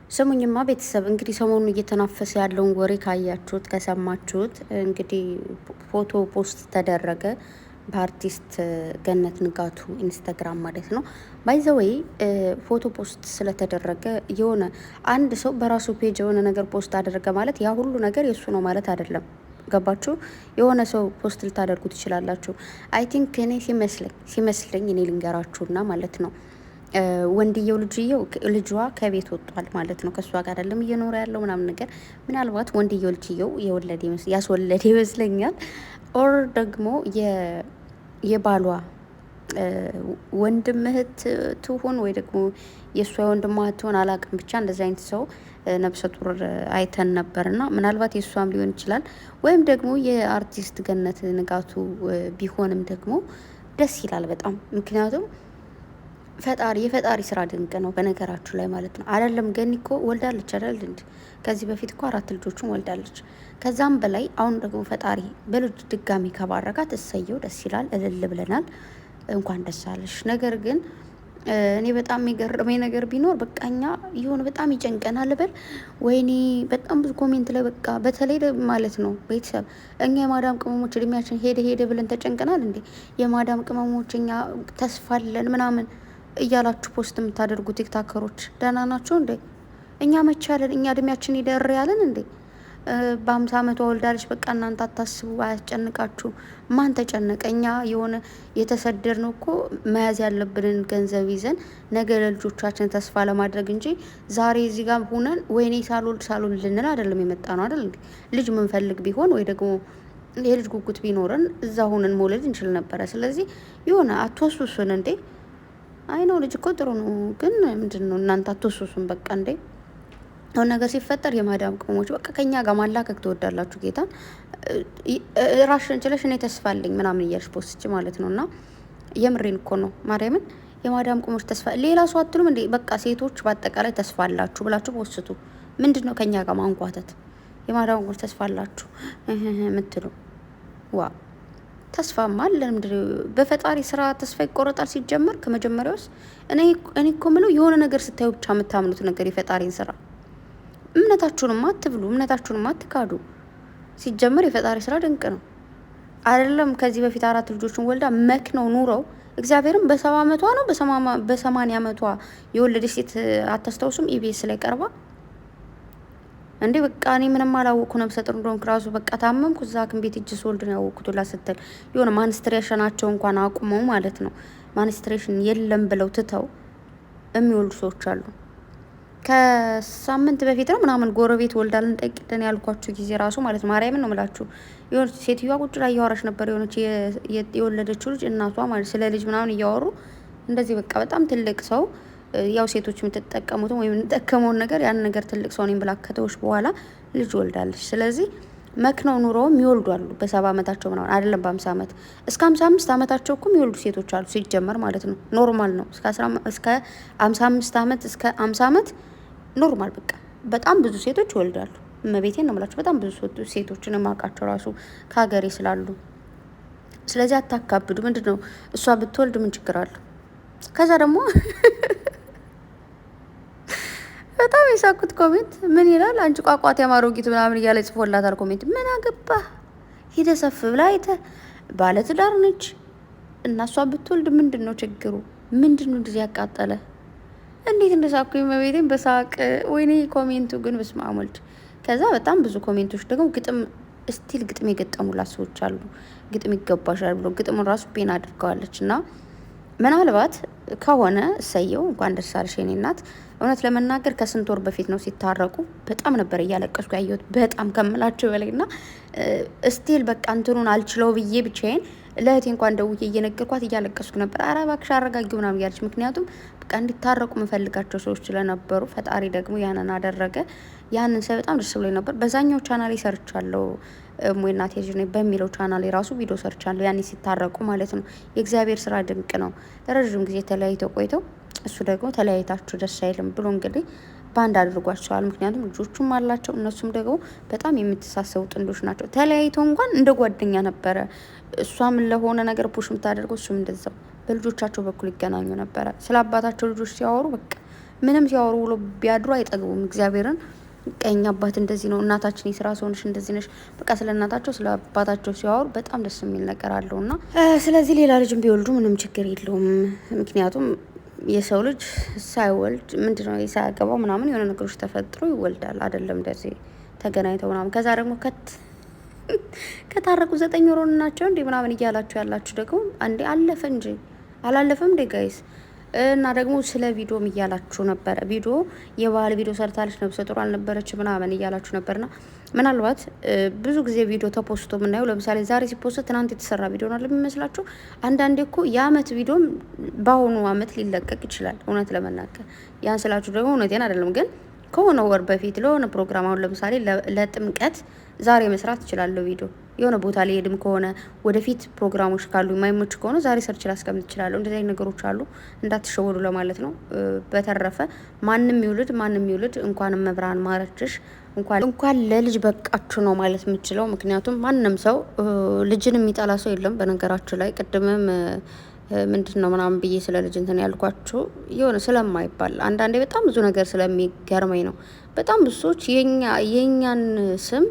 ስሙኝማ ቤተሰብ እንግዲህ ሰሞኑን እየተናፈሰ ያለውን ወሬ ካያችሁት ከሰማችሁት እንግዲህ ፎቶ ፖስት ተደረገ በአርቲስት ገነት ንጋቱ ኢንስታግራም ማለት ነው። ባይዘወይ ፎቶ ፖስት ስለተደረገ የሆነ አንድ ሰው በራሱ ፔጅ የሆነ ነገር ፖስት አደረገ ማለት ያ ሁሉ ነገር የእሱ ነው ማለት አይደለም። ገባችሁ? የሆነ ሰው ፖስት ልታደርጉ ትችላላችሁ። አይ ቲንክ እኔ ሲመስለኝ እኔ ልንገራችሁና ማለት ነው ወንድየው ልጇ ከቤት ወጥቷል ማለት ነው። ከሷ ጋር አይደለም እየኖረ ያለው ምናምን ነገር ምናልባት ወንድየው ልጅየው ያስወለደ ይመስለኛል። ኦር ደግሞ የባሏ ወንድም እህት ትሆን ወይ ደግሞ የእሷ የወንድሟ ትሆን አላውቅም። ብቻ እንደዚህ አይነት ሰው ነብሰ ጡር አይተን ነበርና ምናልባት የእሷም ሊሆን ይችላል። ወይም ደግሞ የአርቲስት ገነት ንጋቱ ቢሆንም ደግሞ ደስ ይላል በጣም ምክንያቱም የፈጣሪ ስራ ድንቅ ነው። በነገራችሁ ላይ ማለት ነው አይደለም። ገኒ እኮ ወልዳለች አይደል እንዴ? ከዚህ በፊት እኮ 4 ልጆችን ወልዳለች። ከዛም በላይ አሁን ደግሞ ፈጣሪ በልጅ ድጋሚ ከባረካት እሰየው፣ ደስ ይላል፣ እልል ብለናል። እንኳን ደስ አለሽ። ነገር ግን እኔ በጣም የሚገርመኝ ነገር ቢኖር በቃ እኛ የሆነ በጣም ይጨንቀናል በል ወይኔ፣ በጣም ብዙ ኮሜንት ላይ በቃ በተለይ ማለት ነው ቤተሰብ እኛ የማዳም ቅመሞች እድሜያችን ሄደ ብለን ተጨንቀናል እንዴ? የማዳም ቅመሞች እኛ ተስፋለን ምናምን እያላችሁ ፖስት የምታደርጉ ቲክታከሮች ደህና ናቸው እንዴ? እኛ መቻለን? እኛ እድሜያችን ይደር ያለን እንዴ? በ50 ዓመቷ ወልዳለች። በቃ እናንተ አታስቡ፣ አያስጨንቃችሁ። ማን ተጨነቀ? እኛ የሆነ የተሰደድ ነው እኮ መያዝ ያለብንን ገንዘብ ይዘን ነገ ለልጆቻችን ተስፋ ለማድረግ እንጂ ዛሬ እዚህ ጋር ሁነን ወይኔ ሳልወልድ ልንል አይደለም የመጣ ነው አይደል እንዴ? ልጅ ምንፈልግ ቢሆን ወይ ደግሞ የልጅ ጉጉት ቢኖረን እዛ ሁነን መውለድ እንችል ነበረ። ስለዚህ የሆነ አትወሱሱን እንዴ? አይ ነው ልጅ እኮ ጥሩ ነው፣ ግን ምንድን ነው እናንተ አትወሱሱን በቃ እንዴ? አሁን ነገር ሲፈጠር የማዳም ቅመሞች በቃ ከኛ ጋር ማላከክ ትወዳላችሁ። ጌታን ራሽን ችለሽ እኔ ተስፋ አለኝ ምናምን እያልሽ ፖስች ማለት ነው። እና የምሬን እኮ ነው ማርያምን። የማዳም ቅመሞች ተስፋ ሌላ ሰው አትሉም እንዴ? በቃ ሴቶች በአጠቃላይ ተስፋ አላችሁ ብላችሁ ፖስቱ። ምንድን ነው ከኛ ጋር ማንኳተት? የማዳም ቅመሞች ተስፋ አላችሁ የምትሉ ዋ ተስፋማ አለን። በፈጣሪ ስራ ተስፋ ይቆረጣል ሲጀመር ከመጀመሪያውስ። እኔ እኮ ምለው የሆነ ነገር ስታዩ ብቻ የምታምኑት ነገር የፈጣሪን ስራ እምነታችሁንም አትብሉ፣ እምነታችሁንም አትካዱ። ሲጀመር የፈጣሪ ስራ ድንቅ ነው አይደለም? ከዚህ በፊት 4 ልጆችን ወልዳ መክነው ኑረው እግዚአብሔርም በ70 ዓመቷ ነው በ80 ዓመቷ የወለደች ሴት አታስታውሱም? ኢቢኤስ ላይ ቀርባ እንዴ በቃ እኔ ምንም አላወቅኩ ነብሰ ጡር እንደሆንኩ ራሱ በቃ ታመምኩ እዛ ሐኪም ቤት እጅ ስወልድ ነው ያወቅኩት ላ ስትል የሆነ ማንስትሬሽናቸው እንኳን አቁመው ማለት ነው ማንስትሬሽን የለም ብለው ትተው የሚወልዱ ሰዎች አሉ። ከሳምንት በፊት ነው ምናምን ጎረቤት ወልዳልን ጠይቅልን ያልኳችሁ ጊዜ ራሱ ማለት ማርያምን ነው የምላችሁ የሆነች ሴትዮዋ ቁጭ ላይ እያወራች ነበር። የሆነች የወለደችው ልጅ እናቷ ማለት ስለ ልጅ ምናምን እያወሩ እንደዚህ በቃ በጣም ትልቅ ሰው ያው ሴቶች የምትጠቀሙትን ወይም የምንጠቀመውን ነገር ያን ነገር ትልቅ ሰው ነኝ ብላ ከተወች በኋላ ልጅ ወልዳለች። ስለዚህ መክነው ኑሮውም ይወልዱ አሉ። በ70 ዓመታቸው ምናምን አይደለም በ50 ዓመት እስከ 55 ዓመታቸው እኮ የሚወልዱ ሴቶች አሉ ሲጀመር ማለት ነው። ኖርማል ነው። እስከ 55 ዓመት እስከ 50 ዓመት ኖርማል በቃ በጣም ብዙ ሴቶች ይወልዳሉ። እመቤቴን ነው የምላቸው። በጣም ብዙ ሴቶችን የማውቃቸው ራሱ ከሀገሬ ስላሉ። ስለዚህ አታካብዱ። ምንድነው እሷ ብትወልድ ምን ችግር አለው? ከዛ ደግሞ በጣም የሳኩት ኮሜንት ምን ይላል? አንቺ ቋቋት ያማሮጊት ምናምን እያለ ጽፎላታል ኮሜንት። ምን አገባ ሂደሰፍ ብላ አይተ ባለትዳር ነች እና እሷ ብትወልድ ምንድን ነው ችግሩ? ምንድን ነው እንደዚህ ያቃጠለ? እንዴት እንደሳኩ መቤቴን በሳቅ ወይኔ። ኮሜንቱ ግን በስመ አብ ወልድ። ከዛ በጣም ብዙ ኮሜንቶች ደግሞ ግጥም ስቲል ግጥም የገጠሙላት ሰዎች አሉ። ግጥም ይገባሻል ብሎ ግጥሙን ራሱ ፔን አድርገዋለች እና ምናልባት ከሆነ እሰየው፣ እንኳን ደስ አለሽ የኔ እናት። እውነት ለመናገር ከስንት ወር በፊት ነው ሲታረቁ። በጣም ነበር እያለቀስኩ ያየሁት በጣም ከምላችሁ በላይ እና ስቲል በቃ እንትኑን አልችለው ብዬ ብቻዬን ለእህቴ እንኳን ደውዬ እየነገርኳት እያለቀስኩ ነበር። ኧረ እባክሽ አረጋጊው ምናምን እያለች ምክንያቱም በቃ እንዲታረቁ የምፈልጋቸው ሰዎች ስለነበሩ ፈጣሪ ደግሞ ያንን አደረገ። ያንን ሰው በጣም ደስ ብሎኝ ነበር። በዛኛው ቻናሌ ሰርቻለሁ ሞይናት የጅኔ በሚለው ቻናሌ ራሱ ቪዲዮ ሰርቻለሁ ያኔ ሲታረቁ ማለት ነው። የእግዚአብሔር ስራ ድንቅ ነው። ለረዥም ጊዜ ተለያይተው ቆይተው እሱ ደግሞ ተለያይታችሁ ደስ አይልም ብሎ እንግዲህ ባንድ አድርጓቸዋል። ምክንያቱም ልጆቹም አላቸው። እነሱም ደግሞ በጣም የምትሳሰቡ ጥንዶች ናቸው። ተለያይተው እንኳን እንደ ጓደኛ ነበረ። እሷም ለሆነ ነገር ፑሽ የምታደርገው እሱም እንደዛው በልጆቻቸው በኩል ይገናኙ ነበረ። ስለ አባታቸው ልጆች ሲያወሩ በቃ ምንም ሲያወሩ ውሎ ቢያድሩ አይጠግቡም። እግዚአብሔርን ቀኝ አባት እንደዚህ ነው፣ እናታችን የስራ ሰው ነሽ፣ እንደዚህ ነሽ። በቃ ስለ እናታቸው ስለ አባታቸው ሲያወሩ በጣም ደስ የሚል ነገር አለው እና ስለዚህ ሌላ ልጅም ቢወልዱ ምንም ችግር የለውም። ምክንያቱም የሰው ልጅ ሳይወልድ ምንድነው ሳያገባው ምናምን የሆነ ነገሮች ተፈጥሮ ይወልዳል አይደለም እንደዚህ ተገናኝተው ምናምን ከዛ ደግሞ ከታረቁ 9 ወር ናቸው እንዴ ምናምን እያላችሁ ያላችሁ ደግሞ አንዴ አለፈ እንጂ አላለፈም እንዴ ጋይስ። እና ደግሞ ስለ ቪዲዮም እያላችሁ ነበረ። ቪዲዮ የባህል ቪዲዮ ሰርታለች ነብሰ ጡር አልነበረች ምናምን እያላችሁ ነበርና ምናልባት ብዙ ጊዜ ቪዲዮ ተፖስቶ የምናየው ለምሳሌ ዛሬ ሲፖስት ትናንት የተሰራ ቪዲዮ ነው ለሚመስላችሁ። አንዳንዴ እኮ የአመት ቪዲዮም በአሁኑ አመት ሊለቀቅ ይችላል። እውነት ለመናገር ያን ስላችሁ ደግሞ እውነቴን አይደለም ግን ከሆነ ወር በፊት ለሆነ ፕሮግራም አሁን ለምሳሌ ለጥምቀት ዛሬ መስራት እችላለሁ ቪዲዮ። የሆነ ቦታ ላይ ሄድም ከሆነ ወደፊት ፕሮግራሞች ካሉ የማይመች ከሆነ ዛሬ ሰርች ላስቀምጥ እችላለሁ። እንደዚህ አይነት ነገሮች አሉ፣ እንዳትሸወዱ ለማለት ነው። በተረፈ ማንም ይውልድ እንኳንም መብራን ማረችሽ እንኳን ለልጅ በቃችሁ ነው ማለት የምችለው። ምክንያቱም ማንም ሰው ልጅን የሚጠላ ሰው የለም። በነገራችሁ ላይ ቅድምም ምንድን ነው ምናምን ብዬ ስለ ልጅ እንትን ያልኳችሁ የሆነ ስለማይባል አንዳንዴ በጣም ብዙ ነገር ስለሚገርመኝ ነው። በጣም ብዙ ሰዎች የኛን ስም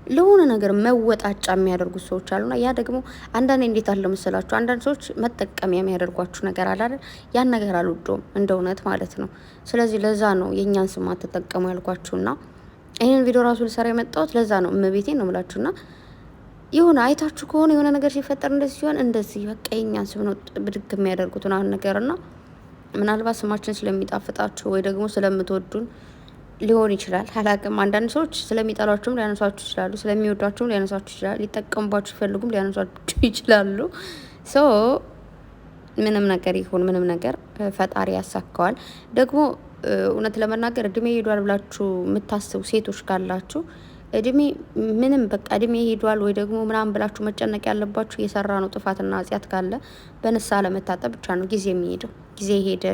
ለሆነ ነገር መወጣጫ የሚያደርጉት ሰዎች አሉና ያ ደግሞ አንዳንዴ እንዴት አለ መሰላችሁ፣ አንዳንድ ሰዎች መጠቀሚያ የሚያደርጓችሁ ነገር አለ አይደል? ያን ነገር አልወደውም እንደ እውነት ማለት ነው። ስለዚህ ለዛ ነው የኛን ስም አትጠቀሙ ያልኳችሁና ይህንን ቪዲዮ ራሱ ልሰራ የመጣሁት ለዛ ነው። እመቤቴን ነው የምላችሁና የሆነ አይታችሁ ከሆነ የሆነ ነገር ሲፈጠር እንደዚህ ሲሆን እንደዚህ በቃ የኛን ስም ነው ብድግ የሚያደርጉት ምናምን ነገርና ምናልባት ስማችን ስለሚጣፍጣችሁ ወይ ደግሞ ስለምትወዱን ሊሆን ይችላል፣ አላቅም። አንዳንድ ሰዎች ስለሚጠሏችሁም ሊያነሷችሁ ይችላሉ፣ ስለሚወዷችሁም ሊያነሷችሁ ይችላሉ፣ ሊጠቀሙባችሁ ይፈልጉም ሊያነሷችሁ ይችላሉ። ሶ ምንም ነገር ይሁን ምንም ነገር ፈጣሪ ያሳካዋል። ደግሞ እውነት ለመናገር እድሜ ሄዷል ብላችሁ የምታስቡ ሴቶች ካላችሁ እድሜ ምንም በቃ እድሜ ሄዷል ወይ ደግሞ ምናምን ብላችሁ መጨነቅ ያለባችሁ የሰራ ነው ጥፋትና ኃጢአት ካለ በንስሐ ለመታጠብ ብቻ ነው ጊዜ የሚሄደው። ጊዜ ሄደ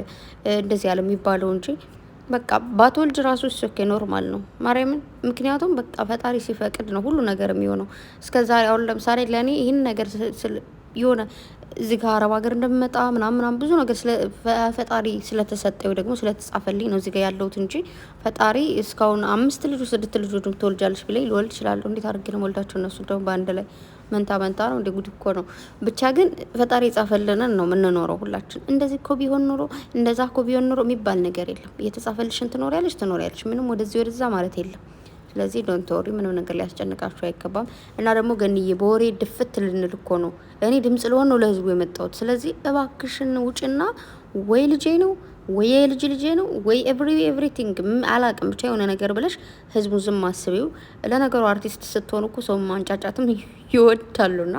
እንደዚህ ያለ የሚባለው እንጂ በቃ ባትወልድ ራሱ ሶኬ ኖርማል ነው ማርያምን። ምክንያቱም በቃ ፈጣሪ ሲፈቅድ ነው ሁሉ ነገር የሚሆነው። እስከዛሬ አሁን ለምሳሌ ለእኔ ይህን ነገር የሆነ እዚህ ጋር አረብ ሀገር እንደምመጣ ምናምን ብዙ ነገር ፈጣሪ ስለተሰጠው ደግሞ ስለተጻፈልኝ ነው እዚህ ጋር ያለሁት እንጂ ፈጣሪ እስካሁን 5 ልጅ 6 ልጆች ትወልጃለሽ ብለኝ ልወልድ እችላለሁ። እንዴት አድርጌ ነው ወልዳቸው እነሱ ደግሞ በአንድ ላይ መንታ ነው እንደ ጉድ እኮ ነው። ብቻ ግን ፈጣሪ የጻፈልንን ነው የምንኖረው ሁላችን። እንደዚህ እኮ ቢሆን ኖሮ እንደዛ እኮ ቢሆን ኖሮ የሚባል ነገር የለም። እየተጻፈልሽን ትኖሪያለሽ ምንም ወደዚህ ወደዛ ማለት የለም። ስለዚህ ዶንት ወሪ፣ ምንም ነገር ሊያስጨንቃችሁ አይገባም። እና ደግሞ ገንዬ በወሬ ድፍት ልንል እኮ ነው። እኔ ድምጽ ልሆን ነው ለህዝቡ የመጣሁት። ስለዚህ እባክሽን ውጭና ወይ ልጄ ነው ወይ ልጄ ነው ወይ ኤቭሪቲንግ አላቅም ብቻ የሆነ ነገር ብለሽ ህዝቡን ዝም አስቢው። ለነገሩ አርቲስት ስትሆኑ እኮ ሰው ማንጫጫትም ይወዳሉና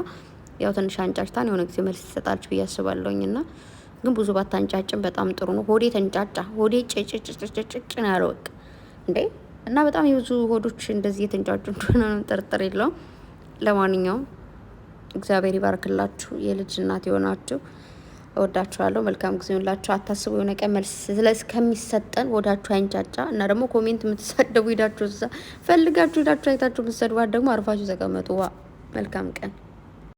ያው ትንሽ አንጫጭታን የሆነ ጊዜ መልስ ትሰጣለች ብዬ አስባለሁኝና ግን ብዙ ባታንጫጭም በጣም ጥሩ ነው። ሆዴ ተንጫጫ፣ ሆዴ ጭጭጭጭጭጭ ነው ያለው በቃ እንዴ። እና በጣም የብዙ ሆዶች እንደዚህ የተንጫጩ እንደሆነ ጥርጥር የለውም። ለማንኛውም እግዚአብሔር ይባርክላችሁ፣ የልጅ እናት የሆናችሁ እወዳችኋለሁ። መልካም ጊዜ ይሁንላችሁ። አታስቡ የሆነ ቀን መልስ እስከሚሰጠን ሆዳችሁ አይንጫጫ። እና ደግሞ ኮሜንት የምትሳደቡ ሄዳችሁ እዛ ፈልጋችሁ ሄዳችሁ አይታችሁ የምትሰድባት ደግሞ አርፋችሁ ተቀመጡ። ዋ መልካም ቀን